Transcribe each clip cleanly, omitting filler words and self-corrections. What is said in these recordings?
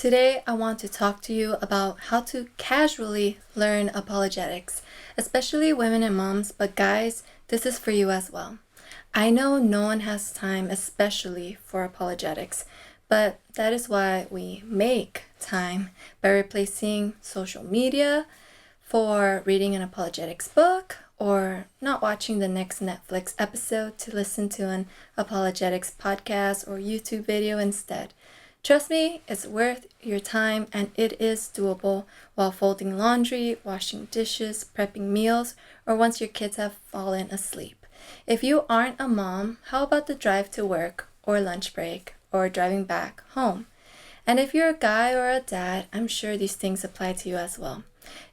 Today, I want to talk to you about how to casually learn apologetics, especially women and moms, but guys, this is for you as well. I know no one has time, especially for apologetics, but that is why we make time by replacing social media for reading an apologetics book or not watching the next Netflix episode to listen to an apologetics podcast or YouTube video instead. Trust me, it's worth your time and it is doable while folding laundry, washing dishes, prepping meals, or once your kids have fallen asleep. If you aren't a mom, how about the drive to work or lunch break or driving back home? And if you're a guy or a dad, I'm sure these things apply to you as well.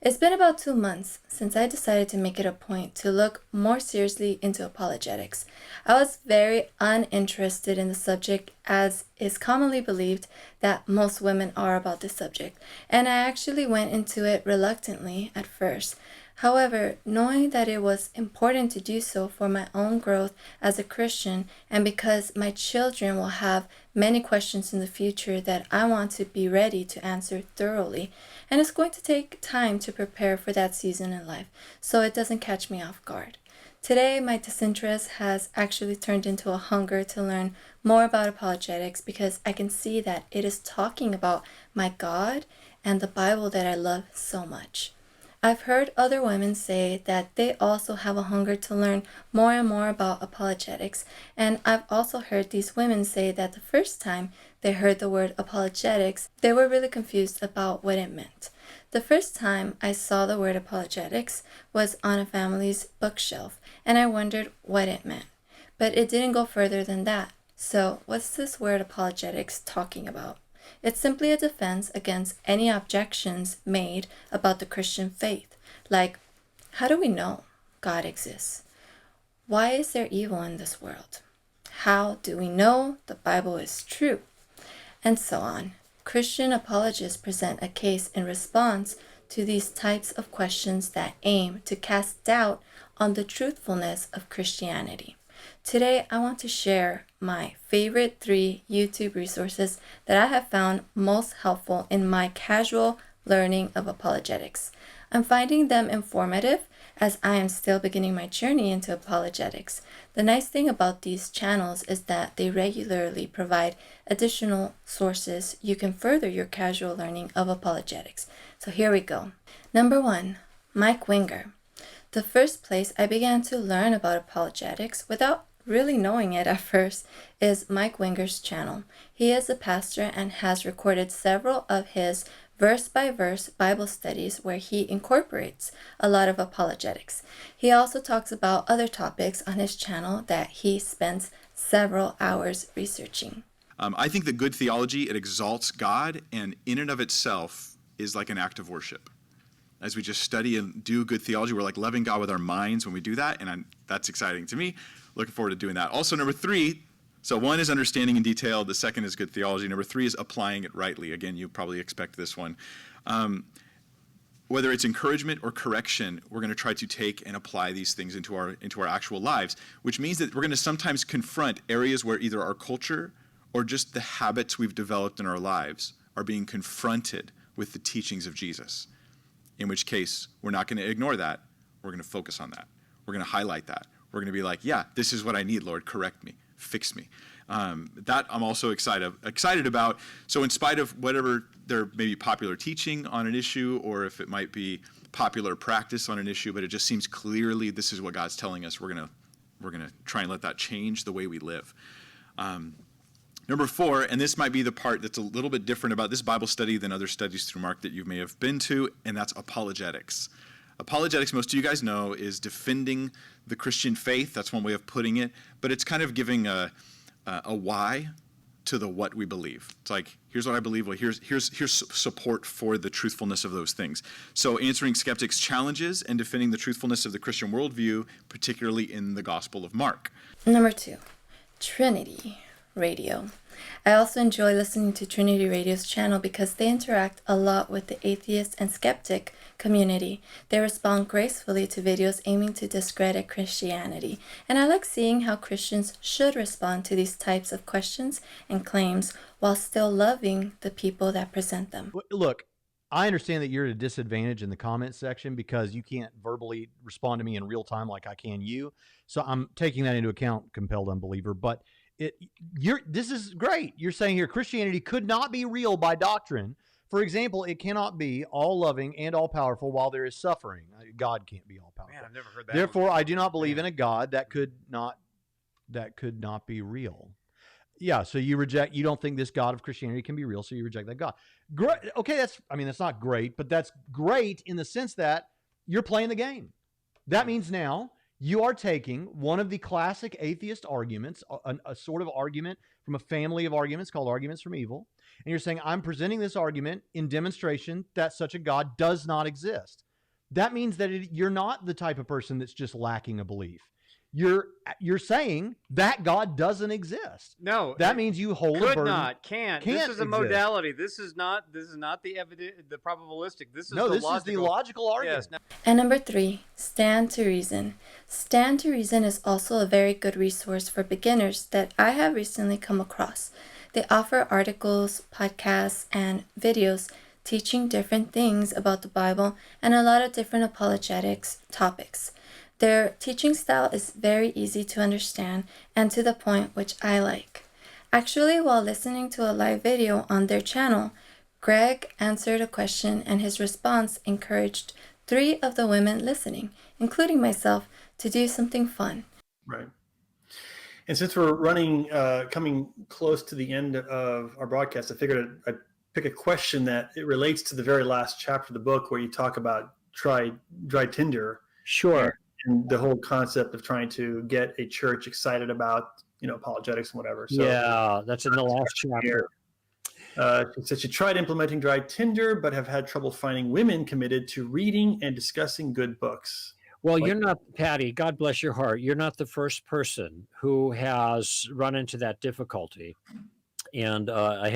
It's been about 2 months since I decided to make it a point to look more seriously into apologetics. I was very uninterested in the subject, as is commonly believed that most women are about this subject, and I actually went into it reluctantly at first. However, knowing that it was important to do so for my own growth as a Christian and because my children will have many questions in the future that I want to be ready to answer thoroughly, and it's going to take time to prepare for that season in life so it doesn't catch me off guard. Today, my disinterest has actually turned into a hunger to learn more about apologetics because I can see that it is talking about my God and the Bible that I love so much. I've heard other women say that they also have a hunger to learn more and more about apologetics, and I've also heard these women say that the first time they heard the word apologetics, they were really confused about what it meant. The first time I saw the word apologetics was on a family's bookshelf, and I wondered what it meant. But it didn't go further than that. So, what's this word apologetics talking about? It's simply a defense against any objections made about the Christian faith, like, how do we know God exists? Why is there evil in this world? How do we know the Bible is true? And so on. Christian apologists present a case in response to these types of questions that aim to cast doubt on the truthfulness of Christianity. Today, I want to share my favorite 3 YouTube resources that I have found most helpful in my casual learning of apologetics. I'm finding them informative as I am still beginning my journey into apologetics. The nice thing about these channels is that they regularly provide additional sources you can further your casual learning of apologetics. So here we go. Number 1, Mike Winger. The first place I began to learn about apologetics without really knowing it at first is Mike Winger's channel. He is a pastor and has recorded several of his verse-by-verse Bible studies where he incorporates a lot of apologetics. He also talks about other topics on his channel that he spends several hours researching. I think that good theology, it exalts God, and in and of itself is like an act of worship. As we just study and do good theology, we're like loving God with our minds when we do that, and that's exciting to me. Looking forward to doing that. Also, number 3, so 1 is understanding in detail, the second is good theology, number 3 is applying it rightly. Again, you probably expect this one. Whether it's encouragement or correction, we're going to try to take and apply these things into our actual lives, which means that we're going to sometimes confront areas where either our culture or just the habits we've developed in our lives are being confronted with the teachings of Jesus. In which case, we're not going to ignore that. We're going to focus on that. We're going to highlight that. We're going to be like, yeah, this is what I need, Lord. Correct me. Fix me. That I'm also excited about. So in spite of whatever there may be popular teaching on an issue, or if it might be popular practice on an issue, but it just seems clearly this is what God's telling us, we're going to try and let that change the way we live. Number 4, and this might be the part that's a little bit different about this Bible study than other studies through Mark that you may have been to, and that's apologetics. Apologetics, most of you guys know, is defending the Christian faith. That's one way of putting it, but it's kind of giving a why to the what we believe. It's like, here's what I believe. Well, here's support for the truthfulness of those things. So answering skeptics' challenges and defending the truthfulness of the Christian worldview, particularly in the Gospel of Mark. Number 2, Trinity Radio. I also enjoy listening to Trinity Radio's channel because they interact a lot with the atheist and skeptic community. They respond gracefully to videos aiming to discredit Christianity, and I like seeing how Christians should respond to these types of questions and claims while still loving the people that present them. Look, I understand that you're at a disadvantage in the comment section because you can't verbally respond to me in real time like I can you. So I'm taking that into account, compelled unbeliever. But this is great. You're saying here Christianity could not be real by doctrine. For example, it cannot be all loving and all powerful while there is suffering. God can't be all powerful. Man, I've never heard that. Therefore, I do not believe in a God that could not be real. Yeah, so you don't think this God of Christianity can be real, so you reject that God. Great. Okay, that's not great, but that's great in the sense that you're playing the game. That means now you are taking one of the classic atheist arguments, a sort of argument from a family of arguments called arguments from evil, and you're saying, I'm presenting this argument in demonstration that such a God does not exist. That means that you're not the type of person that's just lacking a belief. You're saying that God doesn't exist. No, that means you hold a burden. Can't. This is a modality. This is not the the probabilistic. This is the logical argument. Yes. And number 3, Stand to Reason. Stand to Reason is also a very good resource for beginners that I have recently come across. They offer articles, podcasts, and videos teaching different things about the Bible and a lot of different apologetics topics. Their teaching style is very easy to understand and to the point, which I like. Actually, while listening to a live video on their channel, Greg answered a question and his response encouraged 3 of the women listening, including myself, to do something fun. Right. And since we're coming close to the end of our broadcast, I figured I'd pick a question that it relates to the very last chapter of the book where you talk about dry tinder. Sure. And the whole concept of trying to get a church excited about, apologetics and whatever. So, yeah, that's in the last chapter. She said she tried implementing dry tinder, but have had trouble finding women committed to reading and discussing good books. Well, you're not, Patty, God bless your heart. You're not the first person who has run into that difficulty. And I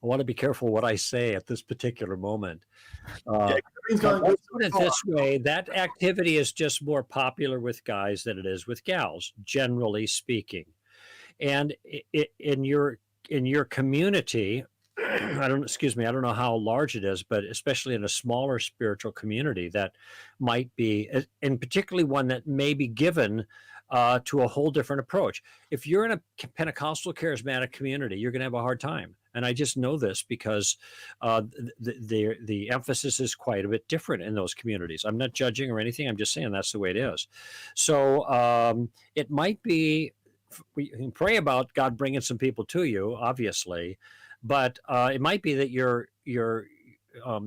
want to be careful what I say at this particular moment. I'll put it this way, that activity is just more popular with guys than it is with gals, generally speaking. And in your community, I don't know how large it is, but especially in a smaller spiritual community that might be, and particularly one that may be given to a whole different approach. If you're in a Pentecostal charismatic community, you're going to have a hard time. And I just know this because the emphasis is quite a bit different in those communities. I'm not judging or anything. I'm just saying that's the way it is. So it might be, we can pray about God bringing some people to you, obviously, but it might be that you're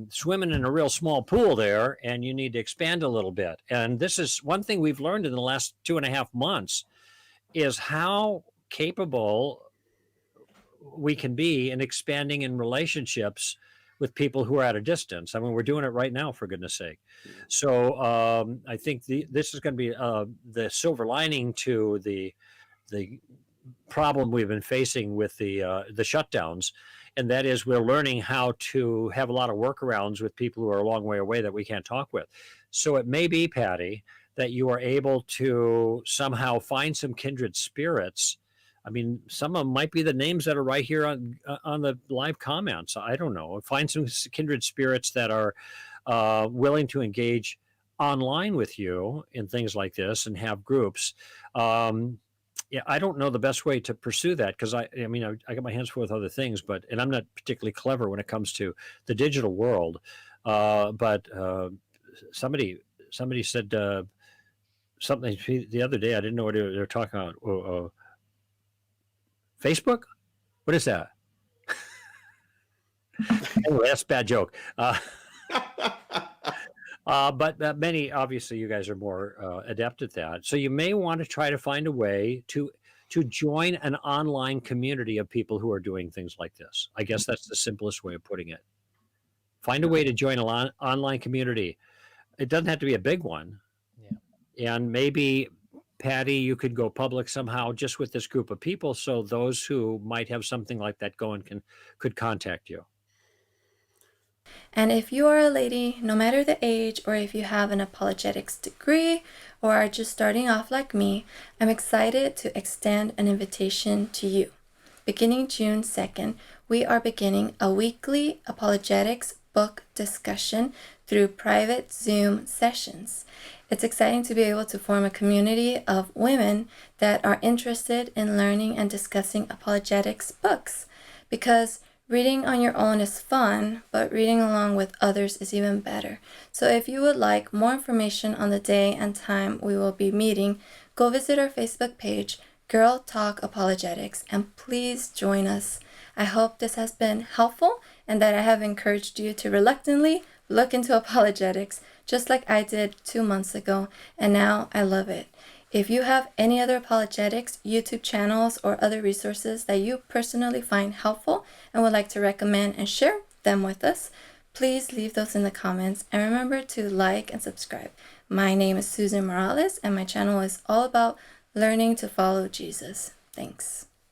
swimming in a real small pool there and you need to expand a little bit. And this is one thing we've learned in the last 2.5 months is how capable we can be in expanding in relationships with people who are at a distance. I mean, we're doing it right now, for goodness sake. So I think this is going to be the silver lining to the problem we've been facing with the shutdowns, and that is we're learning how to have a lot of workarounds with people who are a long way away that we can't talk with. So it may be, Patty, that you are able to somehow find some kindred spirits. I mean, some of them might be the names that are right here on the live comments. I don't know. Find some kindred spirits that are willing to engage online with you in things like this and have groups. Yeah, I don't know the best way to pursue that because I got my hands full with other things, and I'm not particularly clever when it comes to the digital world. But somebody said something the other day. I didn't know what they were talking about. Facebook? What is that? Anyway, that's a bad joke. But many, obviously, you guys are more adept at that. So you may want to try to find a way to join an online community of people who are doing things like this. I guess that's the simplest way of putting it. Find a way to join an online community. It doesn't have to be a big one. Yeah. And maybe Patty, you could go public somehow just with this group of people, so those who might have something like that going could contact you. And if you are a lady, no matter the age, or if you have an apologetics degree or are just starting off like me, I'm excited to extend an invitation to you. Beginning June 2nd, we are beginning a weekly apologetics book discussion through private Zoom sessions. It's exciting to be able to form a community of women that are interested in learning and discussing apologetics books, because reading on your own is fun, but reading along with others is even better. So if you would like more information on the day and time we will be meeting, go visit our Facebook page, Girl Talk Apologetics, and please join us. I hope this has been helpful and that I have encouraged you to reluctantly look into apologetics, just like I did 2 months ago, and now I love it. If you have any other apologetics YouTube channels or other resources that you personally find helpful and would like to recommend and share them with us, please leave those in the comments, and remember to like and subscribe. My name is Susan Morales, and my channel is all about learning to follow Jesus. Thanks.